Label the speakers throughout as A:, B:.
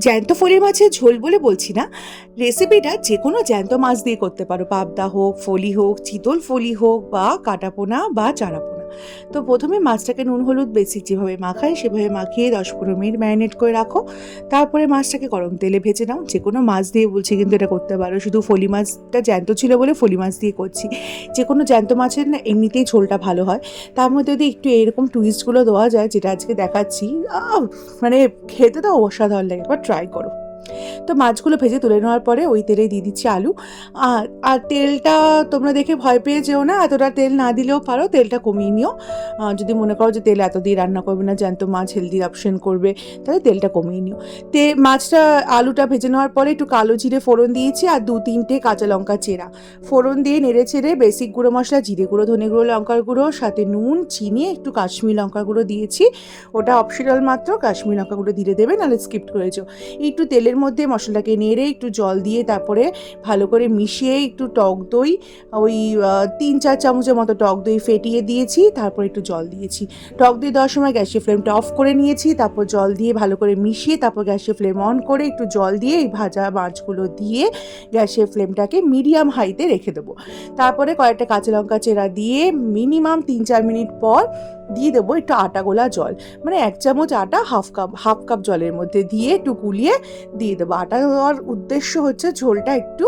A: জ্যান্ত ফলি মাছের ঝোল বলে বলছি না, রেসিপিটা যে কোনো জ্যান্ত মাছ দিয়ে করতে পারো। পাবদা হোক, ফলি হোক, চিতল ফলি হোক, বা কাটাপোনা বা চারাপোনা। তো প্রথমে মাছটাকে নুন হলুদ বেসিক যেভাবে মাখায় সেভাবে মাখিয়ে 10-15 মিনিট ম্যারিনেট করে রাখো। তারপরে মাছটাকে গরম তেলে ভেজে নাও। যে কোনো মাছ দিয়ে বলছি কিন্তু এটা করতে পারো, শুধু ফলি মাছটা জ্যান্ত ছিল বলে ফলি মাছ দিয়ে করছি। যে কোনো জ্যান্ত মাছের না এমনিতেই ঝোলটা ভালো হয়, তার মধ্যে যদি একটু এরকম টুইস্টগুলো দেওয়া যায় যেটা আজকে দেখাচ্ছি, মানে খেতে তো অসাধারণ লাগে, একবার ট্রাই করো। তো মাছগুলো ভেজে তুলে নেওয়ার পরে ওই তেলে দিয়ে দিচ্ছি আলু। আর তেলটা তোমরা দেখে ভয় পেয়ে যেও না, এতটা তেল না দিলেও পারো, তেলটা কমিয়ে নিও। যদি মনে করো যে তেল এত দিয়ে রান্না করবে না, জ্যান্ত মাছ হেলদি অপশন করবে, তাহলে তেলটা কমিয়ে নিও। মাছটা আলুটা ভেজে নেওয়ার পরে একটু কালো জিরে ফোড়ন দিয়েছি আর 2-3টে কাঁচা লঙ্কা চেরা। ফোড়ন দিয়ে নেড়ে ছেড়ে বেসিক গুঁড়ো মশলা, জিরে গুঁড়ো, ধনে গুঁড়ো, লঙ্কার গুঁড়ো, সাথে নুন, চিনি, একটু কাশ্মীরি লঙ্কার গুঁড়ো দিয়েছি। ওটা অপশনাল মাত্র, কাশ্মীরি লঙ্কা গুঁড়ো দিলে দেবে, নাহলে স্কিপ করেছো। একটু তেলের মধ্যে মশলাটাকে নেড়ে একটু জল দিয়ে তারপরে ভালো করে মিশিয়ে একটু টক দই, ওই 3-4 চামচের মতো টক দই ফেটিয়ে দিয়েছি, তারপর একটু জল দিয়েছি। টক দই দেওয়ার সময় গ্যাসের ফ্লেমটা অফ করে নিয়েছি, তারপর জল দিয়ে ভালো করে মিশিয়ে তারপর গ্যাসের ফ্লেম অন করে একটু জল দিয়ে এই ভাজা মাছগুলো দিয়ে গ্যাসের ফ্লেমটাকে মিডিয়াম হাইতে রেখে দেবো। তারপরে কয়েকটা কাঁচা লঙ্কা চেরা দিয়ে মিনিমাম 3-4 মিনিট পর দিয়ে দেবো একটু আটা গোলা জল, মানে 1 চামচ আটা হাফ কাপ জলের মধ্যে দিয়ে একটু গুলিয়ে দিয়ে দেবো। আটা দেওয়ার উদ্দেশ্য হচ্ছে ঝোলটা একটু,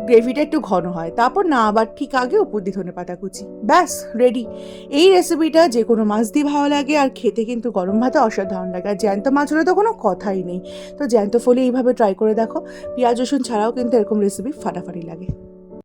A: গ্রেভিটা একটু ঘন হয়। তারপর না আবার ঠিক আগে উপর দিয়ে ধনেপাতা কুচি, ব্যাস রেডি। এই রেসিপিটা যে কোনো মাছ দিয়ে ভালো লাগে, আর খেতে কিন্তু গরম ভাতে অসাধারণ লাগে। আর জ্যান্ত মাছ হলে তো কোনো কথাই নেই। তো জ্যান্ত ফলি এইভাবে ট্রাই করে দেখো, পেঁয়াজ রসুন ছাড়াও কিন্তু এরকম রেসিপি ফাটাফাটি লাগে।